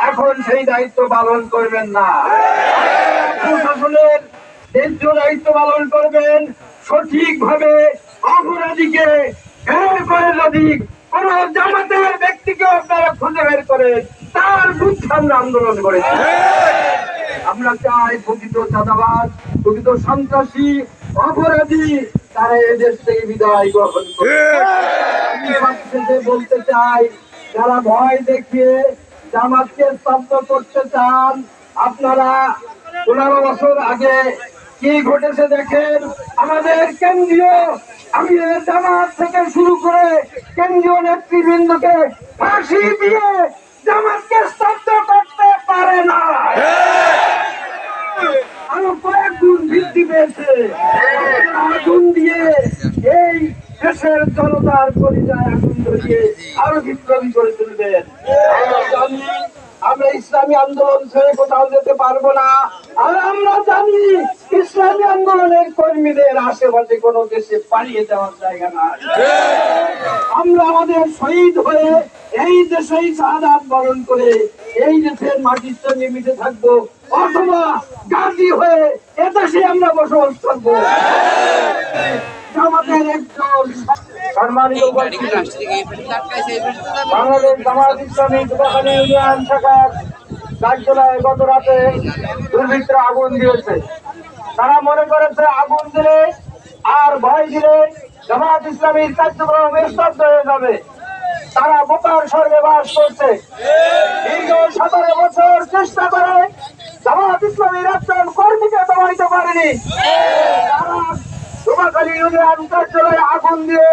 এখন সেই দায়িত্ব পালন করবেন না। প্রশাসনের দায়িত্ব পালন করবেন সঠিকভাবে। অপরাধীকে বের করে যদি কোন জামাতের ব্যক্তিকে আপনারা খুঁজে বের করেন, তার বিরুদ্ধে আমরা আন্দোলন করেছি। আমরা চাই প্রকৃত চাঁদাবাজ, প্রকৃত সন্ত্রাসী, অপরাধী তারা এদেশ থেকে বিদায় গ্রহণ করে। বলতে চাই, যারা ভয় দেখিয়ে জামাতকে স্তব্ধ করতে চান, আপনারা 15 বছর আগে কি ঘটেছে দেখেন। আমাদের কেন্দ্রীয় আমিরের জামাত থেকে শুরু করে কেন্দ্রীয় নেতৃবৃন্দকে ফাঁসি দিয়ে জামাতকে স্তব্ধ করতে পারে না। আরো কয়েক গুণ বৃদ্ধি পেয়েছে। আগুন দিয়ে এই দেশের জনতার পরিচয় আগুন ধরিয়ে আরো বিপ্লবী করে তুলবেন। আমরা জানি আমরা ইসলামী আন্দোলন ছেড়ে কোথাও যেতে পারবো না। আর আমরা জানি ইসলামী আন্দোলনের কর্মীদের আশেপাশে কোনো দেশে পালিয়ে যাওয়ার জায়গা না। আমরা আমাদের শহীদ হয়ে এই দেশেই শাহাদাত বরণ করে এই দেশের মাটির সঙ্গে মিশে থাকবো, অথবা গাজী হয়ে এদেশে আমরা বসবাস করবো। আমাদের একজন সম্মানিত বাংলাদেশ জামাত ইসলামী যুবখালী ইউনিয়ন শাখার কার্যালয়ে গত রাতে দুর্বৃত্তরা আগুন দিয়েছে। তারা মনে করেছে আগুন দিলে আর ভয় দিলে জামাত ইসলামীর কার্যক্রম স্তব্ধ হয়ে যাবে। তারা বোকার স্বর্গে বাস করছে। দীর্ঘ 17 বছর চেষ্টা করে জামাত ইসলামীর একজন কর্মীকে দমাইতে পারেনি। তারা যুবখালী ইউনিয়ন কার্যালয়ে আগুন দিয়ে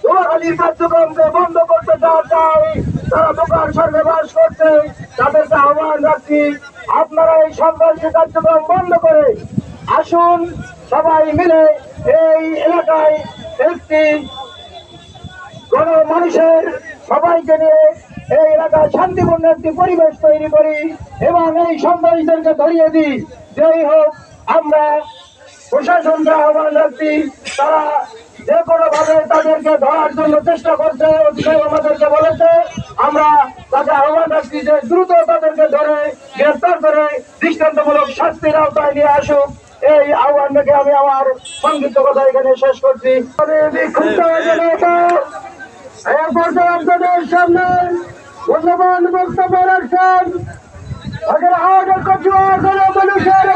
যুবখালীর কার্যক্রমকে বন্ধ করতে চায়। তারা বোকার স্বর্গে বাস করছে। তাদেরকে আহ্বান রাখছি, আপনারা এই সন্ত্রাসী কার্যক্রম বন্ধ করে আসুন, সবাই মিলে এই এলাকায় একটি মানুষের সবাইকে নিয়ে এই এলাকায় শান্তিপূর্ণ একটি পরিবেশ তৈরি করি এবং এই সন্ত্রাসীদেরকে ধরিয়ে দিই। যেই হোক, আমরা প্রশাসনকে আহ্বান রাখছি, তারা যে কোনো ভাবে তাদেরকে ধরার জন্য চেষ্টা করছে। আমাদেরকে বলেছে, আমরা তাকে আহ্বান রাখছি যে দ্রুত তাদেরকে ধরে গ্রেফতার করে দৃষ্টান্তমূলক শাস্তির আওতায় নিয়ে আসুক। এই আহ্বান থেকে আমি আমার সংক্ষিপ্ত কথা এখানে শেষ করছি। আপনাদের সামনে মূল্যবান বক্তব্য রাখছেন মানুষের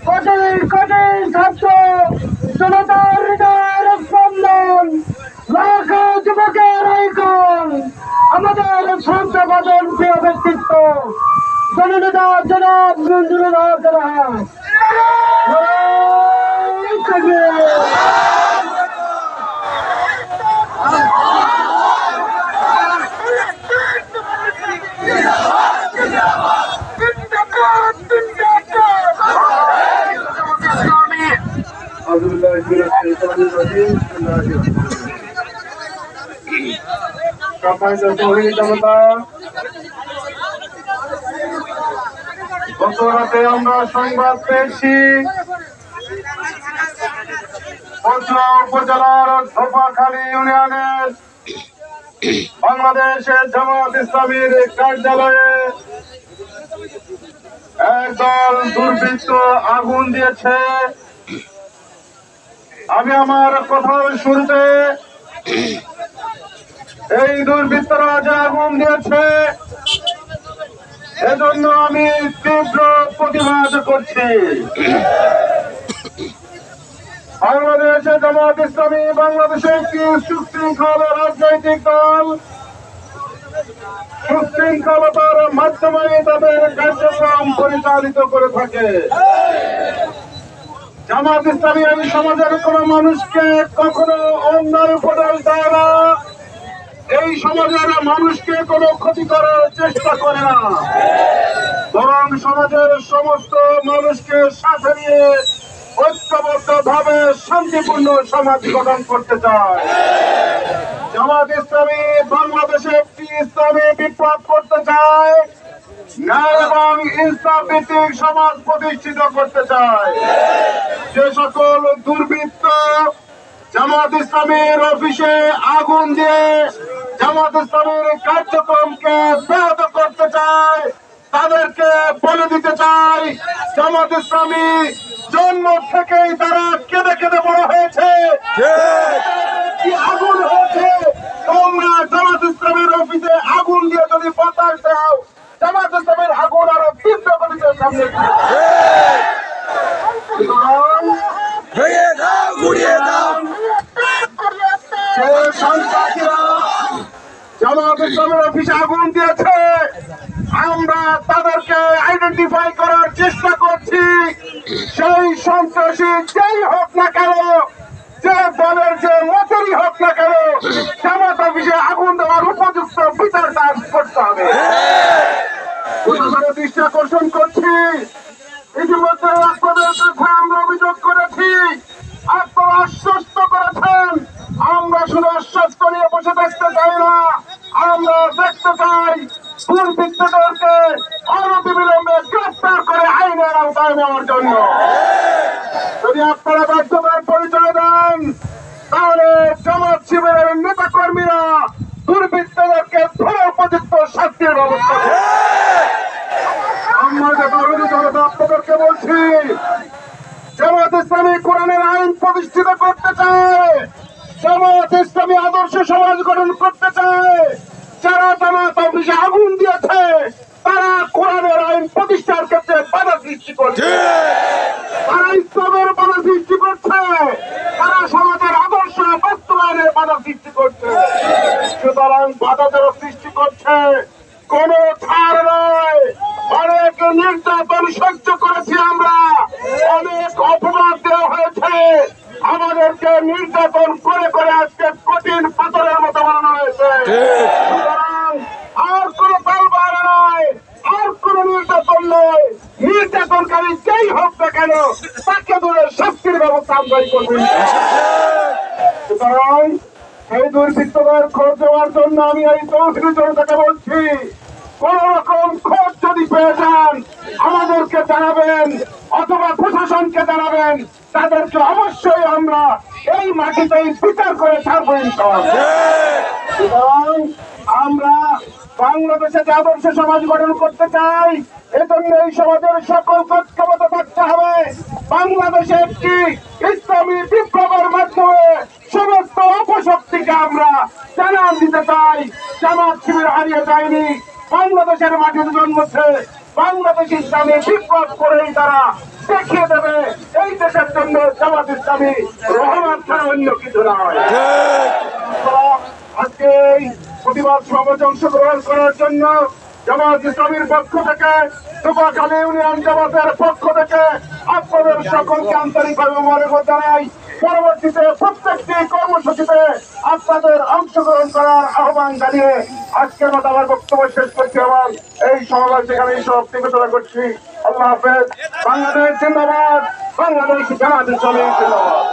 কঠিন কঠিন ছাত্র জনতার হৃদয়ের স্পন্দন, লাখ যুবকের আইকন, আমাদের শ্রদ্ধাভাজন প্রিয় ব্যক্তিত্ব জননেতা জনাব মঞ্জুরুল হক রাহা। গত রাতে আমরা সংবাদ পেয়েছি বজরা উপজেলার ধোপাখালী ইউনিয়নের বাংলাদেশের জামাত ইসলামীর কার্যালয়ে একদল দুর্বৃত্ত আগুন দিয়েছে। আমি আমার কথার শুরুতে এই দুর্বৃত্তরা যে আগুন দিয়েছে এজন্য আমি তীব্র প্রতিবাদ করছি। বাংলাদেশে জামাত ইসলামী বাংলাদেশে একটি সুশৃঙ্খল রাজনৈতিক দল, সুশৃঙ্খলতার মাধ্যমে তাদের কার্যক্রম পরিচালিত করে থাকে। জামাত ইসলামী এই সমাজের কোন মানুষকে কখনো অন্যার উপদেশ দেয় না, এই সমাজের মানুষকে কোনো ক্ষতি করার চেষ্টা করে না, বরং সমাজের সমস্ত মানুষকে সাথে নিয়ে ঐক্যবদ্ধ ভাবে শান্তিপূর্ণ সমাজ গঠন করতে চায়। জামাত ইসলামী বাংলাদেশে একটি ইসলামী বিপ্লব করতে চায়, ন্যায় এবং ইনসাফ ভিত্তিক সমাজ প্রতিষ্ঠিত করতে চায়। যে সকল দুর্বৃত্ত জামাত ইসলামীর অফিসে আগুন দিয়ে জামাত ইসলামীর কার্যক্রমকে ব্যাহত ইসলামী জন্ম থেকেই তারা কেঁদে কেঁদে বড় হয়েছে, কি আগুন হয়েছে। তোমরা জামাত ইসলামের অফিসে আগুন দিয়ে যদি বাতাস দাও, জামাত ইসলামের আগুন আরো তীব্র গতিতে সামনে সন্ত্রাসীরা জামাত ইসলামের অফিসে আগুন দিয়েছে। আমরা তাদেরকে আইডেন্টিফাই করার চেষ্টা করছি। সেই সন্ত্রাসী যেই হোক না কেন, যে দলের যে মতেরই হোক না কেন, জামাত অফিসে আগুন দেওয়ার উপযুক্ত বিচার কাজ করতে হবে। দৃষ্টি আকর্ষণ করছি, ইতিমধ্যে আপনাদের কাছে আমরা অভিযোগ করেছি, আপনারা আশ্বস্ত করেছেন। আমরা শুধু আশ্বস্ত নিয়ে বসে দেখতে চাই না, আমরা দেখতে চাই দুর্বৃত্তদেরকে অনতিবিলম্বে গ্রেফতার করে আইনের আওতায় নেওয়ার জন্য। যদি আপনারা ব্যর্থতার পরিচয় দেন, তাহলে জামাত শিবিরের নেতা কর্মীরা দুর্বৃত্তদেরকে ধরে উপযুক্ত শাস্তির ব্যবস্থা করবে। আপনাদেরকে বলছি, জামাত ইসলামী কোরআনের আইন প্রতিষ্ঠিত করতে চায়, জামাত ইসলামী আদর্শ সমাজ গঠন করতে চায়। যারা জামাত অফিসে আগুন দিয়েছে, তারা কোরআনের আইন প্রতিষ্ঠার ক্ষেত্রে বাধা সৃষ্টি করছে, তারা ইসলামের বাধা সৃষ্টি করছে, তারা সমাজের আদর্শ বাস্তবায়নের বাধা সৃষ্টি করছে। সুতরাং বাধা যারা সৃষ্টি করছে, কোন ছাড় নয়। অনেক নির্যাতন সহ্য করেছি আমরা, অনেক অপবাদ দেওয়া হয়েছে, আমাদেরকে নির্যাতন করে করে আজকে কঠিন পাথরের মতো বানানো হয়েছে। সুতরাং আর কোন তালবাহানা নয়, আর কোন নির্যাতন নয়। নির্যাতনকারী যেই হোক না কেন, তাকে ধরে শাস্তির ব্যবস্থা আমরাই করবেন। সুতরাং এই দুর্বৃত্তদের খোঁজ দেওয়ার জন্য আমি এই চৌধুরী জনতাকে বলছি, কোন রকম খোঁজ যদি পেয়ে যান আমাদেরকে জানাবেন, অথবা প্রশাসনকে জানাবেন। তাদেরকে অবশ্যই আমরা এই মাটিতেই বিচার করে ছাড়বো ইনশাআল্লাহ। আমরা বাংলাদেশে যে আদর্শ সমাজ গঠন করতে চাই, এজন্য এই সমাজের সকল ক্ষমতা থাকতে হবে। বাংলাদেশে একটি ইসলামী বিপ্লবের মাধ্যমে সমস্ত অপশক্তিকে আমরা জানান দিতে চাই, জামাত শিবির হারিয়ে যায়নি, বাংলাদেশের মাটিতে জন্মেছে। বাংলাদেশ ইসলামী বিপ্লব করেই তারা দেখিয়ে দেবে এই দেশের জন্য জামাত ইসলামী রহমান ছাড়া অন্য কিছু নয়। আজকে এই প্রতিবাদ সমাবেশে অংশগ্রহণ করার জন্য জামাত ইসলামীর পক্ষ থেকে, দুপাখালী ইউনিয়ন জামাতের পক্ষ থেকে আপনাদের সকলকে আন্তরিকভাবে মোবারকবাদ জানাই। পরবর্তীতে প্রত্যেকটি কর্মসূচিতে আপনাদের অংশগ্রহণ করার আহ্বান জানিয়ে আজকের মতো আমার বক্তব্য শেষ করছি। আমার এই সমাবেশ এখানে সমাপ্তি ঘোষণা করছি। আল্লাহ হাফেজ। বাংলাদেশ জিন্দাবাদ, বাংলাদেশ জামাত ইসলামী জিন্দাবাদ।